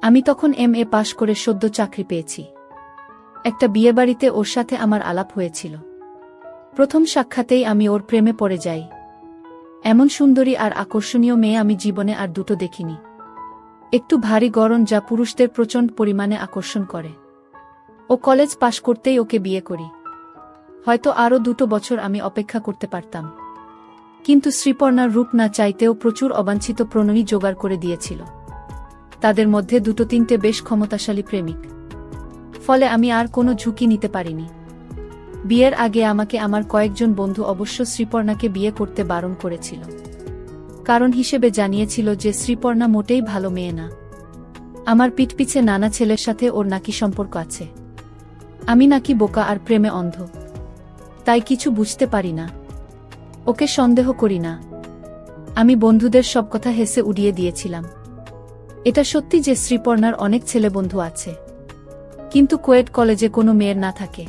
আমি তখন MA পাশ করে সদ্য চাকরি পেয়েছি। একটা বিয়েবাড়িতে ওর সাথে আমার আলাপ হয়েছিল। প্রথম সাক্ষাতেই আমি ওর প্রেমে পড়ে যাই। এমন সুন্দরী আর আকর্ষণীয় মেয়ে আমি জীবনে আর দুটো দেখিনি। একটু ভারী গড়ন, যা পুরুষদের প্রচণ্ড পরিমাণে আকর্ষণ করে। ও কলেজ পাশ করতেই ওকে বিয়ে করি। হয়তো আরও 2 বছর আমি অপেক্ষা করতে পারতাম, কিন্তু শ্রীপর্ণার রূপ না চাইতেও প্রচুর অবাঞ্ছিত প্রণয়ী জোগাড় করে দিয়েছিল। তাদের মধ্যে 2-3টে বেশ ক্ষমতাশালী প্রেমিক। ফলে আমি আর কোনো ঝুঁকি নিতে পারিনি। বিয়ের আগে আমাকে আমার কয়েকজন বন্ধু অবশ্য শ্রীপর্ণাকে বিয়ে করতে বারণ করেছিল। কারণ হিসেবে জানিয়েছিল যে শ্রীপর্ণা মোটেই ভালো মেয়ে না। আমার পিঠপিছে নানা ছেলের সাথে ওর নাকি সম্পর্ক আছে। আমি নাকি বোকা আর প্রেমে অন্ধ, তাই কিছু বুঝতে পারি না। ওকে সন্দেহ করি না। আমি বন্ধুদের সব কথা হেসে উড়িয়ে দিয়েছিলাম। এটা সত্যি যে শ্রীপর্ণার অনেক ছেলে বন্ধু আছে, কিন্তু কোয়েট কলেজে কোনো মেয়ের না থাকে।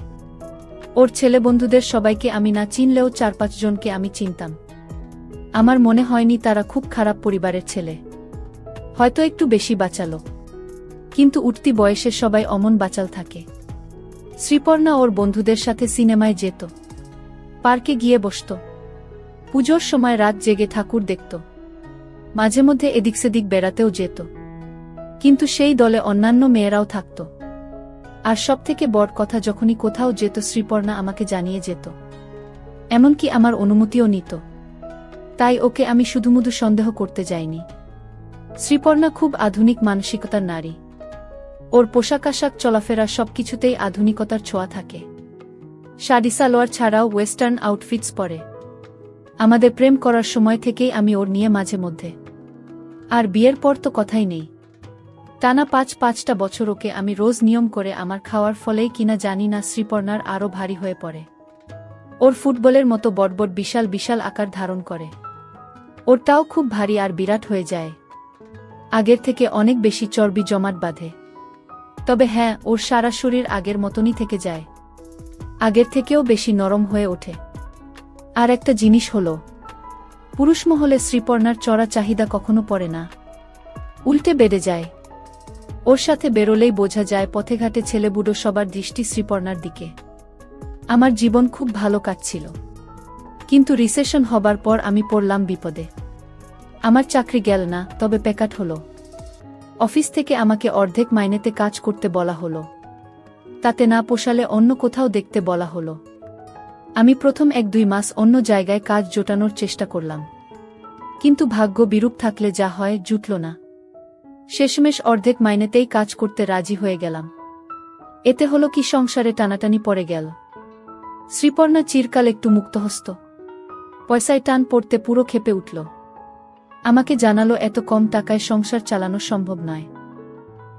ওর ছেলে বন্ধুদের সবাইকে আমি না চিনলেও 4-5 জনকে আমি চিনতাম। আমার মনে হয়নি তারা খুব খারাপ পরিবারের ছেলে। হয়তো একটু বেশি বাচালো, কিন্তু উঠতি বয়সে সবাই অমন বাচাল থাকে। শ্রীপর্ণা ওর বন্ধুদের সাথে সিনেমায় যেত, পার্কে গিয়ে বসত, পুজোর সময় রাত জেগে ঠাকুর দেখত, মাঝে মধ্যে এদিক সেদিক বেড়াতেও যেত। কিন্তু সেই দলে অন্যান্য মেয়েরাও থাকত। আর সবথেকে বড় কথা, যখনই কোথাও যেত শ্রীপর্ণা আমাকে জানিয়ে যেত, এমনকি আমার অনুমতিও নিত। তাই ওকে আমি শুধুমুধু সন্দেহ করতে যাইনি। শ্রীপর্ণা খুব আধুনিক মানসিকতার নারী। ওর পোশাক আশাক, চলাফেরা সবকিছুতেই আধুনিকতার ছোঁয়া থাকে। শাড়ি সালোয়ার ছাড়াও ওয়েস্টার্ন আউটফিটস পরে। আমাদের প্রেম করার সময় থেকেই আমি ওর নিয়ে মাঝে মধ্যে। আর বিয়ের পর তো কথাই নেই। টানা 5-5টা বছর ওকে আমি রোজ নিয়ম করে আমার খাওয়ার ফলেই কিনা জানি না শ্রীপর্ণার আরও ভারী হয়ে পড়ে। ওর ফুটবলের মতো বড়বড় বিশাল বিশাল আকার ধারণ করে। ওরটাও খুব ভারী আর বিরাট হয়ে যায়। আগের থেকে অনেক বেশি চর্বি জমাট বাঁধে। তবে হ্যাঁ, ওর সারা শরীর আগের মতনই থেকে যায়। আগের থেকেও বেশি নরম হয়ে ওঠে। আর একটা জিনিস হলো, পুরুষ মহলে শ্রীপর্ণার চড়া চাহিদা কখনো পড়ে না, উল্টে বেড়ে যায়। ওর সাথে বেরোলেই বোঝা যায় পথে ঘাটে ছেলেবুড়ো সবার দৃষ্টি শ্রীপর্ণার দিকে। আমার জীবন খুব ভালো কাটছিল, কিন্তু রিসেশন হবার পর আমি পড়লাম বিপদে। আমার চাকরি গেল না, তবে প্যাকাট হলো। অফিস থেকে আমাকে অর্ধেক মাইনেতে কাজ করতে বলা হলো। তাতে না পোষালে অন্য কোথাও দেখতে বলা হলো। আমি প্রথম 1-2 মাস অন্য জায়গায় কাজ জোটানোর চেষ্টা করলাম, কিন্তু ভাগ্য বিরূপ থাকলে যা হয়, জুটল না। শেষমেশ অর্ধেক মাইনেতেই কাজ করতে রাজি হয়ে গেলাম। এতে হলো কি, সংসারে টানাটানি পড়ে গেল। শ্রীপর্ণা চিরকাল একটু মুক্তহস্ত, পয়সায় টান পড়তে পুরো ক্ষেপে উঠল। আমাকে জানালো এত কম টাকায় সংসার চালানো সম্ভব নয়,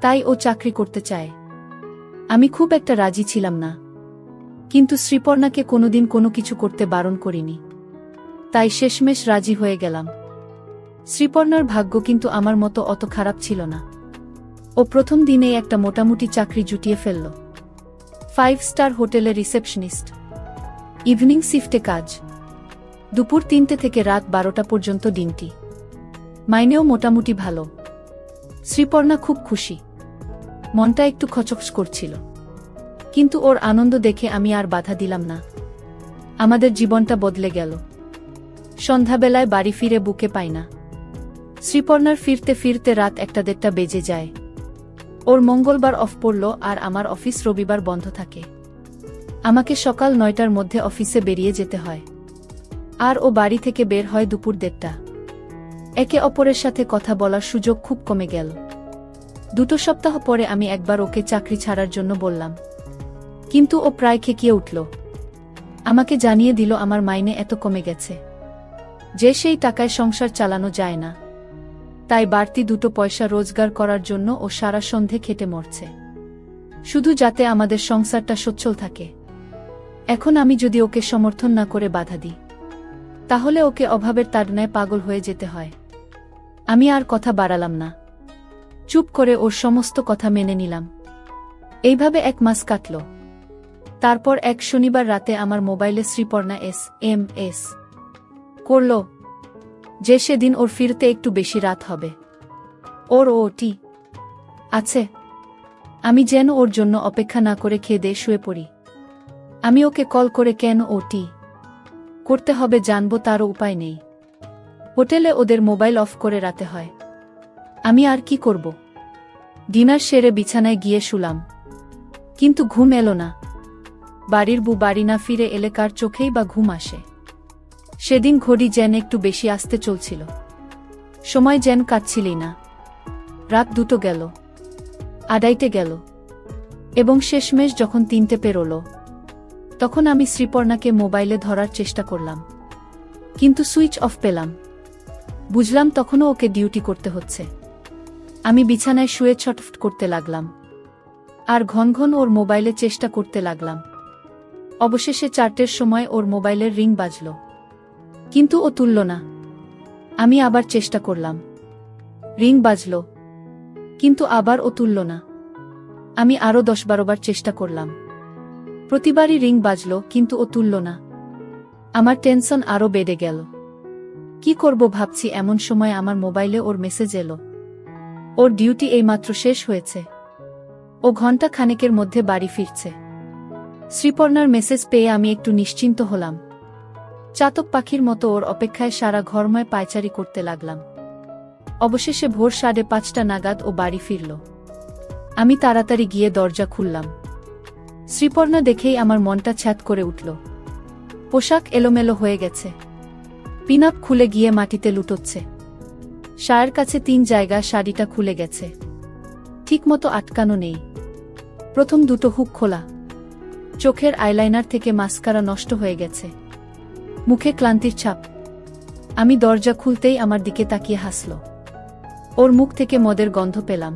তাই ও চাকরি করতে চায়। আমি খুব একটা রাজি ছিলাম না, কিন্তু শ্রীপর্ণাকে কোনোদিন কোনো কিছু করতে বারণ করিনি, তাই শেষমেশ রাজি হয়ে গেলাম। শ্রীপর্ণার ভাগ্য কিন্তু আমার মতো অত খারাপ ছিল না। ও প্রথম দিনেই একটা মোটামুটি চাকরি জুটিয়ে ফেলল। 5 স্টার হোটেলে রিসেপশনিস্ট, ইভিনিং শিফটে কাজ, দুপুর 3টে থেকে রাত 12টা পর্যন্ত ডিউটি। মাইনেও মোটামুটি ভালো। শ্রীপর্ণা খুব খুশি, মনটা একটু খচখচ করছিল, কিন্তু ওর আনন্দ দেখে আমি আর বাধা দিলাম না। আমাদের জীবনটা বদলে গেল। সন্ধ্যাবেলায় বাড়ি ফিরে বুকে পাই না। শ্রীপর্ণার ফিরতে ফিরতে রাত 1-1:30 বেজে যায়। ওর মঙ্গলবার অফ পড়ল আর আমার অফিস রবিবার বন্ধ থাকে। আমাকে সকাল 9টার মধ্যে অফিসে বেরিয়ে যেতে হয়, আর ও বাড়ি থেকে বের হয় দুপুর 1:30। একে অপরের সাথে কথা বলার সুযোগ খুব কমে গেল। 2 সপ্তাহ পরে আমি একবার ওকে চাকরি ছাড়ার জন্য বললাম, কিন্তু ও প্রায় খেকিয়ে উঠল। আমাকে জানিয়ে দিল আমার মাইনে এত কমে গেছে যে সেই টাকায় সংসার চালানো যায় না। তাই বাড়তি 2 পয়সা রোজগার করার জন্য ও সারা সন্ধে খেটে মরছে, শুধু যাতে আমাদের সংসারটা সচ্ছল থাকে। এখন আমি যদি ওকে সমর্থন না করে বাধা দিই, তাহলে ওকে অভাবের তাড়নায় পাগল হয়ে যেতে হয়। আমি আর কথা বাড়ালাম না, চুপ করে ওর সমস্ত কথা মেনে নিলাম। এইভাবে 1 মাস কাটল। তারপর এক শনিবার রাতে আমার মোবাইলে শ্রীপর্ণা SMS করল যে সেদিন ওর ফিরতে একটু বেশি রাত হবে। ওর OT। আছে। আমি যেন ওর জন্য অপেক্ষা না করে খেয়ে দিয়ে শুয়ে পড়ি। আমি ওকে কল করে কেন ওটি করতে হবে জানবো তারও উপায় নেই। হোটেলে ওদের মোবাইল অফ করে রাতে হয়। আমি আর কি করব? ডিনার সেরে বিছানায় গিয়ে শুলাম, কিন্তু ঘুম এলো না। বাড়ির বউ বাড়ি না ফিরে এলে কার চোখেই বা ঘুম আসে? সেদিন ঘড়ি যেন একটু বেশি আসতে চলছিল, সময় যেন কাটছিলই না। রাত 2টো গেল, 2:30 গেল, এবং শেষমেশ যখন 3টে পেরোলো, তখন আমি শ্রীপর্ণাকে মোবাইলে ধরার চেষ্টা করলাম, কিন্তু সুইচ অফ পেলাম। বুঝলাম তখনও ওকে ডিউটি করতে হচ্ছে। আমি বিছানায় শুয়ে ছটফট করতে লাগলাম, আর ঘন ঘন ওর মোবাইলে চেষ্টা করতে লাগলাম। অবশেষে 4টের সময় ওর মোবাইলের রিং বাজল, কিন্তু ও তুলল না। আমি আবার চেষ্টা করলাম, রিং বাজল, কিন্তু আবার ও তুলল না। আমি আরও 10-12 বার চেষ্টা করলাম, প্রতিবারই রিং বাজল, কিন্তু ও তুলল না। আমার টেনশন আরও বেড়ে গেল। কি করব ভাবছি, এমন সময় আমার মোবাইলে ওর মেসেজ এলো। ওর ডিউটি এইমাত্র শেষ হয়েছে, ও ঘণ্টা খানেকের মধ্যে বাড়ি ফিরছে। শ্রীপর্ণার মেসেজ পেয়ে আমি একটু নিশ্চিন্ত হলাম। চাতক পাখির মতো ওর অপেক্ষায় সারা ঘরময় পায়চারি করতে লাগলাম। অবশেষে ভোর 5:30 নাগাদ ও বাড়ি ফিরল। আমি তাড়াতাড়ি গিয়ে দরজা খুললাম। শ্রীপর্ণা দেখেই আমার মনটা ছ্যাঁত করে উঠল। পোশাক এলোমেলো হয়ে গেছে, পিনআপ খুলে গিয়ে মাটিতে লুটোচ্ছে। শায়ের কাছে 3 জায়গা শাড়িটা খুলে গেছে, ঠিকমতো আটকানো নেই। প্রথম 2টো হুক খোলা, চোখের আইলাইনার থেকে মাস্কারা নষ্ট হয়ে গেছে, মুখে ক্লান্তির ছাপ। আমি দরজা খুলতেই আমার দিকে তাকিয়ে হাসল। ওর মুখ থেকে মদের গন্ধ পেলাম।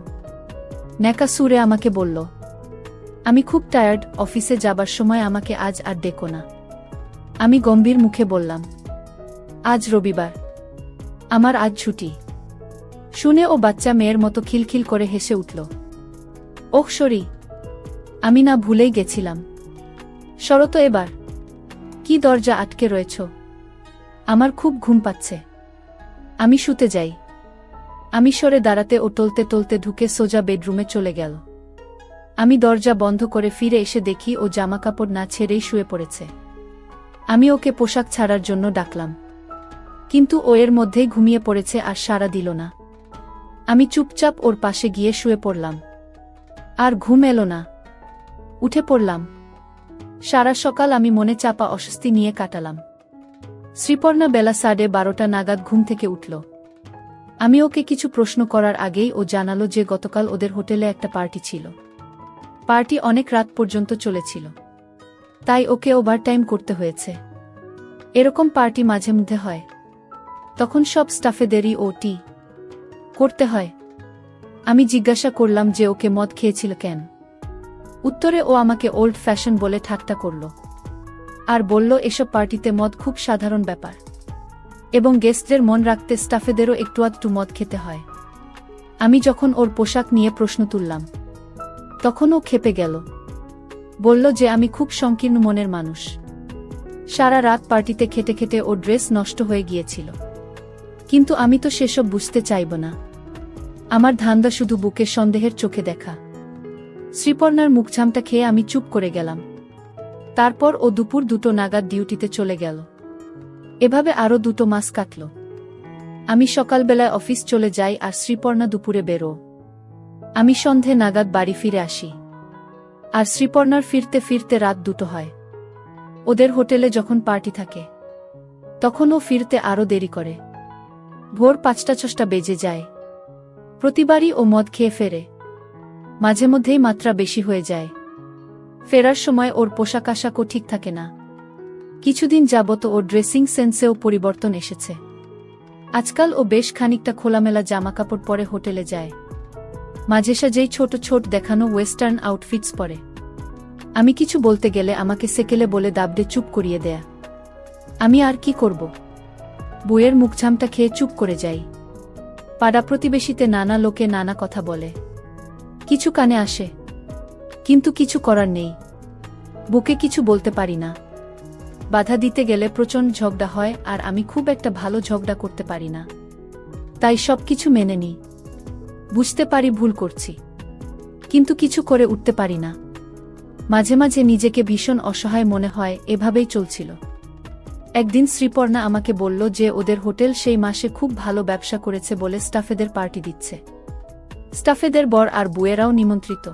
ন্যাকা সুরে আমাকে বলল, আমি খুব টায়ার্ড, অফিসে যাবার সময় আমাকে আজ আর ডেকো না। আমি গম্ভীর মুখে বললাম, আজ রবিবার, আমার আজ ছুটি। শুনে ও বাচ্চা মেয়ের মতো খিলখিল করে হেসে উঠল। ওহ সরি, আমি না ভুলেই গেছিলাম। সরো তো এবার। কি দরজা আটকে রয়েছ? আমার খুব ঘুম পাচ্ছে, আমি শুতে যাই। আমি সরে দাঁড়াতে ও টলতে টলতে ঢুকে সোজা বেডরুমে চলে গেল। আমি দরজা বন্ধ করে ফিরে এসে দেখি ও জামাকাপড় না ছেড়েই শুয়ে পড়েছে। আমি ওকে পোশাক ছাড়ার জন্য ডাকলাম, কিন্তু ও এর মধ্যেই ঘুমিয়ে পড়েছে আর সাড়া দিল না। আমি চুপচাপ ওর পাশে গিয়ে শুয়ে পড়লাম। আর ঘুম এলো না। উঠে পড়লাম। সারা সকাল আমি মনে চাপা অস্বস্তি নিয়ে কাটালাম। শ্রীপর্ণা বেলা 12:30 নাগাদ ঘুম থেকে উঠল। আমি ওকে কিছু প্রশ্ন করার আগেই ও জানালো যে গতকাল ওদের হোটেলে একটা পার্টি ছিল। পার্টি অনেক রাত পর্যন্ত চলেছিল, তাই ওকে ওভারটাইম করতে হয়েছে। এরকম পার্টি মাঝে মধ্যে হয়, তখন সব স্টাফেদেরই ওটি করতে হয়। আমি জিজ্ঞাসা করলাম যে ওকে মদ খেয়েছিল কেন। উত্তরে ও আমাকে ওল্ড ফ্যাশন বলে ঠাট্টা করল, আর বলল এসব পার্টিতে মদ খুব সাধারণ ব্যাপার, এবং গেস্টদের মন রাখতে স্টাফেদেরও একটু আধটু মদ খেতে হয়। আমি যখন ওর পোশাক নিয়ে প্রশ্ন তুললাম, তখন ও ক্ষেপে গেল। বলল যে আমি খুব সংকীর্ণ মনের মানুষ। সারা রাত পার্টিতে খেটে খেটে ওর ড্রেস নষ্ট হয়ে গিয়েছিল, কিন্তু আমি তো সেসব বুঝতে চাইব না। আমার ধান্দা শুধু বুকে সন্দেহের চোখে দেখা। শ্রীপর্ণার মুখঝামটা খেয়ে আমি চুপ করে গেলাম। তারপর ও দুপুর 2টো নাগাদ ডিউটিতে চলে গেল। এভাবে আরও 2টো মাস কাটল। আমি সকালবেলায় অফিস চলে যাই আর শ্রীপর্ণা দুপুরে বেরো। আমি সন্ধে নাগাদ বাড়ি ফিরে আসি, আর শ্রীপর্ণার ফিরতে ফিরতে রাত 2টো হয়। ওদের হোটেলে যখন পার্টি থাকে, তখন ও ফিরতে আরও দেরি করে। ভোর 5টা-6টা বেজে যায়। প্রতিবারই ও মদ খেয়ে ফেরে, মাঝে মধ্যেই মাত্রা বেশি হয়ে যায়। ফেরার সময় ওর পোশাক আশাকও ঠিক থাকে না। কিছুদিন যাবত ওর ড্রেসিং সেন্সেও পরিবর্তন এসেছে। আজকাল ও বেশ খানিকটা খোলামেলা জামাকাপড় পরে হোটেলে যায়। মাঝে সাঝেই ছোট ছোট দেখানো ওয়েস্টার্ন আউটফিটস পরে। আমি কিছু বলতে গেলে আমাকে সেকেলে বলে দাবড়ে চুপ করিয়ে দেয়া। আমি আর কি করব? বইয়ের মুখঝামটা খেয়ে চুপ করে যাই। পাড়া প্রতিবেশীতে নানা লোকে নানা কথা বলে, কিছু কানে আসে, কিন্তু কিছু করার নেই। বুকে কিছু বলতে পারি না। বাধা দিতে গেলে প্রচণ্ড ঝগড়া হয়, আর আমি খুব একটা ভালো ঝগড়া করতে পারি না। তাই সবকিছু মেনে নিই। বুঝতে পারি ভুল করছি, কিন্তু কিছু করে উঠতে পারি না। মাঝে মাঝে নিজেকে ভীষণ অসহায় মনে হয়। এভাবেই চলছিল। একদিন শ্রীপর্ণা আমাকে বলল যে ওদের হোটেল সেই মাসে খুব ভালো ব্যবসা করেছে বলে স্টাফেদের পার্টি দিচ্ছে। স্টাফেদের বর আর বুয়েরাও নিমন্ত্রিত।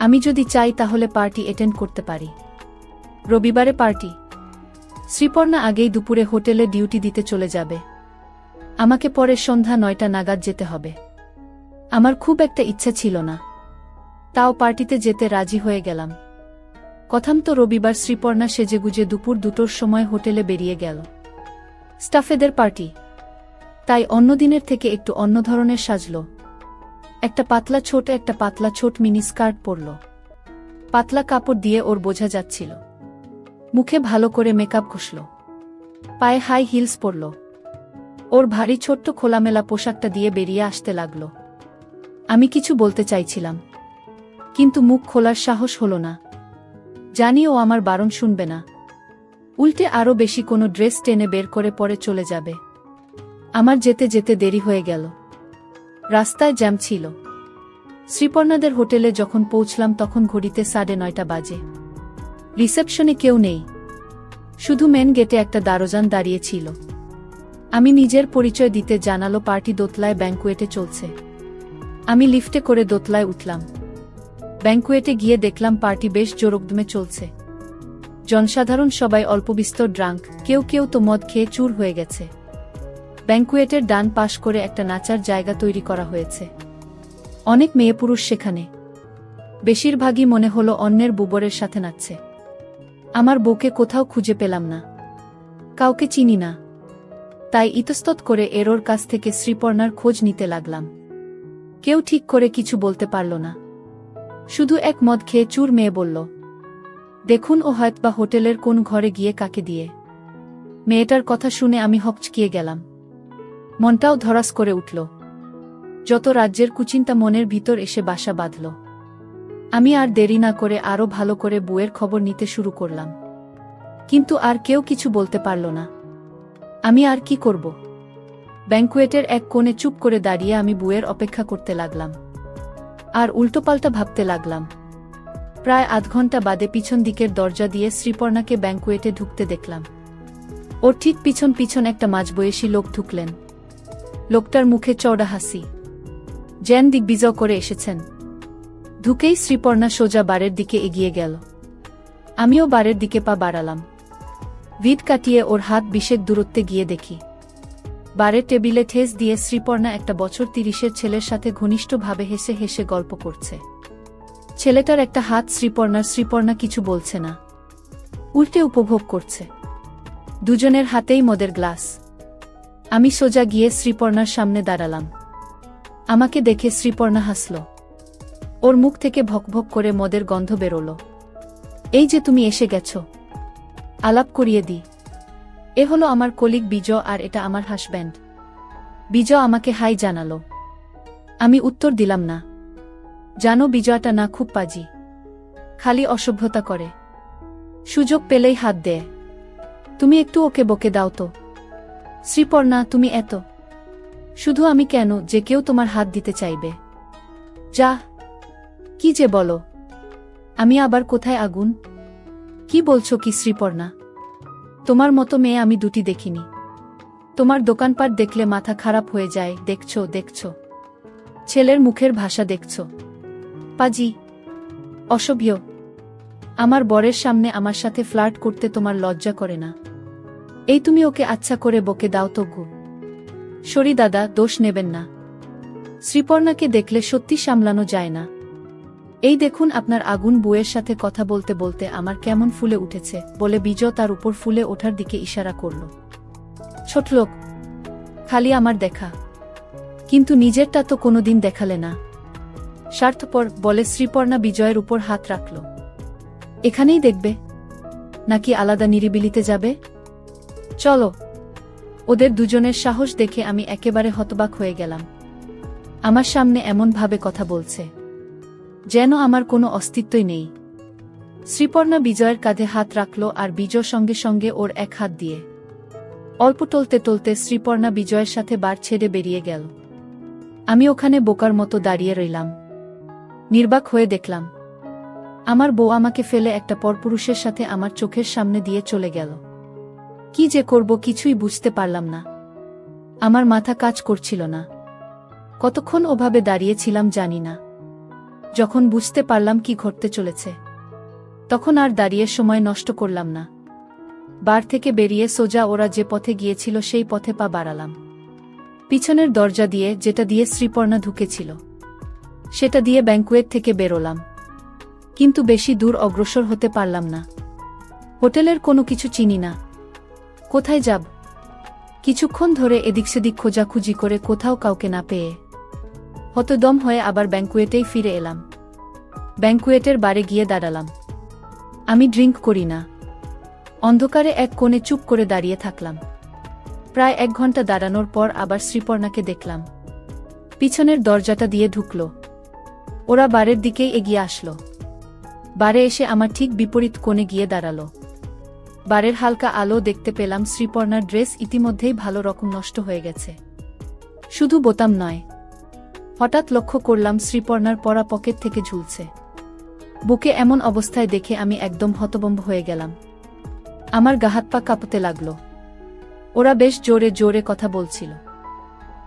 আমি যদি চাই তাহলে পার্টি অ্যাটেন্ড করতে পারি। রবিবারে পার্টি। শ্রীপর্ণা আগেই দুপুরে হোটেলে ডিউটি দিতে চলে যাবে। আমাকে পরে সন্ধ্যা 9টা নাগাদ যেতে হবে। আমার খুব একটা ইচ্ছা ছিল না, তাও পার্টিতে যেতে রাজি হয়ে গেলাম। কথাম তো রবিবার শ্রীপর্ণা সেজেগুজে দুপুর 2টোর সময় হোটেলে বেরিয়ে গেল। স্টাফেদের পার্টি, তাই অন্যদিনের থেকে একটু অন্য ধরনের সাজল। একটা পাতলা ছোট মিনি স্কার্ট পরল। পাতলা কাপড় দিয়ে ওর বোঝা যাচ্ছিল। মুখে ভালো করে মেকআপ ঘষল। পায়ে হাই হিলস পরল। ওর ভারী ছোট্ট খোলামেলা পোশাকটা দিয়ে বেরিয়ে আসতে লাগল। আমি কিছু বলতে চাইছিলাম, কিন্তু মুখ খোলার সাহস হলো না। জানি ও আমার বারণ শুনবে না, উল্টে আরও বেশি কোনো ড্রেস টেনে বের করে পরে চলে যাবে। আমার যেতে যেতে দেরি হয়ে গেল। রাস্তায় জ্যাম ছিল। শ্রীপর্ণাদের হোটেলে যখন পৌঁছলাম তখন ঘড়িতে 9:30 বাজে। রিসেপশনে কেউ নেই, শুধু মেন গেটে একটা দারোয়ান দাঁড়িয়ে ছিল। আমি নিজের পরিচয় দিতে জানালো পার্টি দোতলায় ব্যাংকুয়েটে চলছে। আমি লিফটে করে দোতলায় উঠলাম। ব্যাংকুয়েটে গিয়ে দেখলাম পার্টি বেশ জোরকদমে চলছে। জনসাধারণ সবাই অল্পবিস্তর ড্রাঙ্ক, কেউ কেউ তো মদ খেয়ে চুর হয়ে গেছে। ব্যাংকুয়েটের ডান পাশ করে একটা নাচার জায়গা তৈরি করা হয়েছে। অনেক মেয়ে পুরুষ সেখানে। বেশিরভাগই মনে হলো অন্যের বুবরের সাথে নাচছে। আমার বউকে কোথাও খুঁজে পেলাম না, কাউকে চিনি না। তাই ইতস্তত করে এরোর কাছ থেকে শ্রীপর্ণার খোঁজ নিতে লাগলাম। কেউ ঠিক করে কিছু বলতে পারল না। শুধু এক মদ খেয়ে চুর মেয়ে বলল, দেখুন ও হয়তোবা হোটেলের কোন ঘরে গিয়ে কাকে দিয়ে। মেয়েটার কথা শুনে আমি হকচকিয়ে গেলাম। মনটাও ধরাস করে উঠল। যত রাজ্যের কুচিন্তা মনের ভিতর এসে বাসা বাঁধল। আমি আর দেরি না করে আরও ভালো করে বউয়ের খবর নিতে শুরু করলাম। কিন্তু আর কেউ কিছু বলতে পারল না। আমি আর কি করব? ব্যাংকুয়েটের এক কোণে চুপ করে দাঁড়িয়ে আমি বউয়ের অপেক্ষা করতে লাগলাম। আর উল্টোপাল্টা ভাবতে লাগলাম। প্রায় আধ ঘন্টা বাদে পিছন দিকের দরজা দিয়ে শ্রীপর্ণাকে ব্যাংকুয়েটে ঢুকতে দেখলাম। ওর ঠিক পিছন পিছন একটা মাঝবয়সী লোক ঢুকলেন। লোকটার মুখে চওড়া হাসি, যেন দিগ্বিজয় করে এসেছেন। ঢুকেই শ্রীপর্ণা সোজা বারের দিকে এগিয়ে গেল। আমিও বারের দিকে পা বাড়ালাম। ভিড় কাটিয়ে ওর হাত 20 দূরত্বে গিয়ে দেখি বারের টেবিলে ঠেস দিয়ে শ্রীপর্ণা একটা বছর 30-এর ছেলের সাথে ঘনিষ্ঠভাবে হেসে হেসে গল্প করছে। ছেলেটার একটা হাত শ্রীপর্ণা কিছু বলছে না, উল্টে উপভোগ করছে। দুজনের হাতেই মদের গ্লাস। আমি সোজা গিয়ে শ্রীপর্ণার সামনে দাঁড়ালাম। আমাকে দেখে শ্রীপর্ণা হাসল। ওর মুখ থেকে ভকভক করে মদের গন্ধ বেরোল। এই যে তুমি এসে গেছ, আলাপ করিয়ে দি। এ হলো আমার কলিগ বিজয় আর এটা আমার হাসব্যান্ড। বিজয় আমাকে হাই জানালো। আমি উত্তর দিলাম না। জানো বিজয়টা না খুব পাজি, খালি অসভ্যতা করে। সুযোগ পেলেই হাত দেয়। তুমি একটু ওকে বকে দাও তো। শ্রীপর্ণা তুমি এত শুধু আমি কেন যে কেউ তোমার হাত দিতে চাইবে? যা, কি যে বলো। আমি আবার কোথায় আগুন? কি বলছো কি শ্রীপর্ণা? তোমার মতো মেয়ে আমি দুটি দেখিনি। তোমার দোকানপাট দেখলে মাথা খারাপ হয়ে যায়। দেখছো ছেলের মুখের ভাষা দেখছো? পাজি, অসভ্য। আমার বরের সামনে আমার সাথে ফ্লার্ট করতে তোমার লজ্জা করে না? এই তুমি ওকে আচ্ছা করে বকে দাও তো গো। সরি দাদা, দোষ নেবেন না। শ্রীপর্ণাকে দেখলে সত্যি সামলানো যায় না। এই দেখুন আপনার আগুন বউয়ের সাথে কথা বলতে বলতে আমার কেমন ফুলে উঠেছে বলে বিজয় তার উপর ফুলে ওঠার দিকে ইশারা করল। ছোট লোক, খালি আমার দেখা, কিন্তু নিজেরটা তো কোনোদিন দেখালে না। স্বার্থপর বলে শ্রীপর্ণা বিজয়ের উপর হাত রাখল। এখানেই দেখবে নাকি আলাদা নিরিবিলিতে যাবে? চলো। ওদের দুজনের সাহস দেখে আমি একেবারে হতবাক হয়ে গেলাম। আমার সামনে এমন ভাবে কথা বলছে যেন আমার কোনো অস্তিত্বই নেই। শ্রীপর্ণা বিজয়ের কাঁধে হাত রাখল আর বিজয় সঙ্গে সঙ্গে ওর এক হাত দিয়ে অল্প টলতে টলতে শ্রীপর্ণা বিজয়ের সাথে বার ছেড়ে বেরিয়ে গেল। আমি ওখানে বোকার মতো দাঁড়িয়ে রইলাম। নির্বাক হয়ে দেখলাম আমার বউ আমাকে ফেলে একটা পরপুরুষের সাথে আমার চোখের সামনে দিয়ে চলে গেল। কি যে করব কিছুই বুঝতে পারলাম না। আমার মাথা কাজ করছিল না। কতক্ষণ ওভাবে দাঁড়িয়েছিলাম জানি না। যখন বুঝতে পারলাম কি ঘটতে চলেছে, তখন আর দাঁড়িয়ে সময় নষ্ট করলাম না। বার থেকে বেরিয়ে সোজা ওরা যে পথে গিয়েছিল সেই পথে পা বাড়ালাম। পিছনের দরজা দিয়ে, যেটা দিয়ে শ্রীপর্ণা ঢুকেছিল, সেটা দিয়ে ব্যাংকুয়েট থেকে বেরোলাম। কিন্তু বেশি দূর অগ্রসর হতে পারলাম না। হোটেলের কোনো কিছু চিনি না। কোথায় যাব? কিছুক্ষণ ধরে এদিক সেদিক খোঁজাখুঁজি করে কোথাও কাউকে না পেয়ে হতদম হয়ে আবার ব্যাংকুয়েটেই ফিরে এলাম। ব্যাংকুয়েটের বারে গিয়ে দাঁড়ালাম। আমি ড্রিঙ্ক করি না। অন্ধকারে এক কোণে চুপ করে দাঁড়িয়ে থাকলাম। প্রায় 1 ঘন্টা দাঁড়ানোর পর আবার শ্রীপর্ণাকে দেখলাম। পিছনের দরজাটা দিয়ে ঢুকল। ওরা বারের দিকেই এগিয়ে আসলো। বারে এসে আমার ঠিক বিপরীত কোণে গিয়ে দাঁড়ালো। বারের হালকা আলো দেখতে পেলাম শ্রীপর্ণার ড্রেস ইতিমধ্যেই ভালো রকম নষ্ট হয়ে গেছে। শুধু বোতাম নয়, হঠাৎ লক্ষ্য করলাম শ্রীপর্ণার পরা পকেট থেকে ঝুলছে। বুকে এমন অবস্থায় দেখে আমি একদম হতভম্ব হয়ে গেলাম। আমার গাহাত পা কাঁপতে লাগলো। ওরা বেশ জোরে জোরে কথা বলছিল।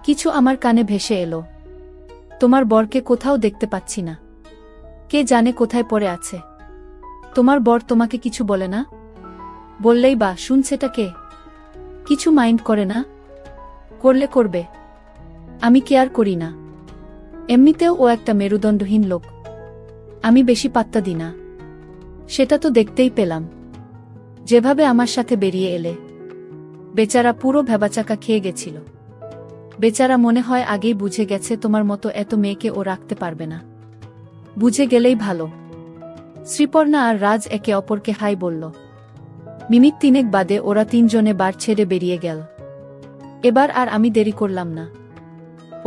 কিছু আমার কানে ভেসে এলো। তোমার বরকে কোথাও দেখতে পাচ্ছি না। কে জানে কোথায় পড়ে আছে। তোমার বর তোমাকে কিছু বলে না? বললেই বা শুনছেটা কে? কিছু মাইন্ড করে না? করলে করবে, আমি কেয়ার করি না। এমনিতেও ও একটা মেরুদণ্ডহীন লোক। আমি বেশি পাত্তা দিই না। সেটা তো দেখতেই পেলাম, যেভাবে আমার সাথে বেরিয়ে এলে। বেচারা পুরো ভ্যাবাচাকা খেয়ে গেছিল। বেচারা মনে হয় আগেই বুঝে গেছে তোমার মতো এত মেয়েকে ও রাখতে পারবে না। বুঝে গেলেই ভালো। শ্রীপর্ণা আর রাজ একে অপরকে হাই বলল। মিনিট 3 বাদে ওরা 3 জনে বার ছেড়ে বেরিয়ে গেল। এবার আর আমি দেরি করলাম না।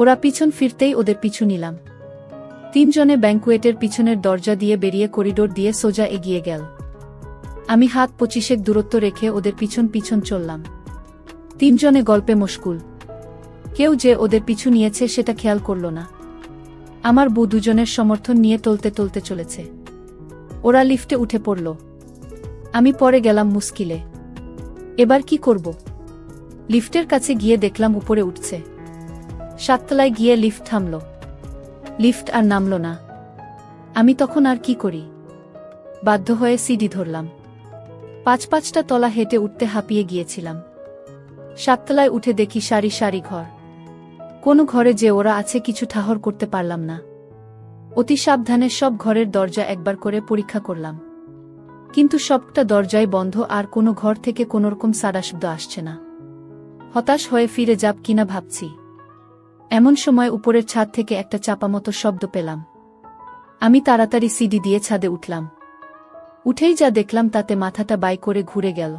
ওরা পিছন ফিরতেই ওদের পিছু নিলাম। 3 জনে ব্যাংকুয়েটের পিছনের দরজা দিয়ে বেরিয়ে করিডোর দিয়ে সোজা এগিয়ে গেল। আমি হাত 25 দূরত্ব রেখে ওদের পিছন পিছন চললাম। 3 জনে গল্পে মশগুল। কেউ যে ওদের পিছু নিয়েছে সেটা খেয়াল করল না। আমার বউ 2 জনের সমর্থন নিয়ে টলতে টলতে চলেছে। ওরা লিফটে উঠে পড়ল। আমি পরে গেলাম মুশকিলে। এবার কি করব? লিফটের কাছে গিয়ে দেখলাম উপরে উঠছে। 7 তলায় গিয়ে লিফট থামল। লিফট আর নামল না। আমি তখন আর কি করি? বাধ্য হয়ে সিঁড়ি ধরলাম। 5-5টা তলা হেঁটে উঠতে হাঁপিয়ে গিয়েছিলাম। 7 তলায় উঠে দেখি সারি সারি ঘর। কোনো ঘরে যে ওরা আছে কিছু ঠাহর করতে পারলাম না। অতি সাবধানে সব ঘরের দরজা একবার করে পরীক্ষা করলাম। কিন্তু সবটা দরজাই বন্ধ আর কোনো ঘর থেকে কোনোরকম সাড়া শব্দ আসছে না। হতাশ হয়ে ফিরে যাব কিনা ভাবছি। এমন সময় উপরের ছাদ থেকে একটা চাপামতো শব্দ পেলাম। আমি তাড়াতাড়ি সিঁড়ি দিয়ে ছাদে উঠলাম। উঠেই যা দেখলাম তাতে মাথাটা বাই করে ঘুরে গেল।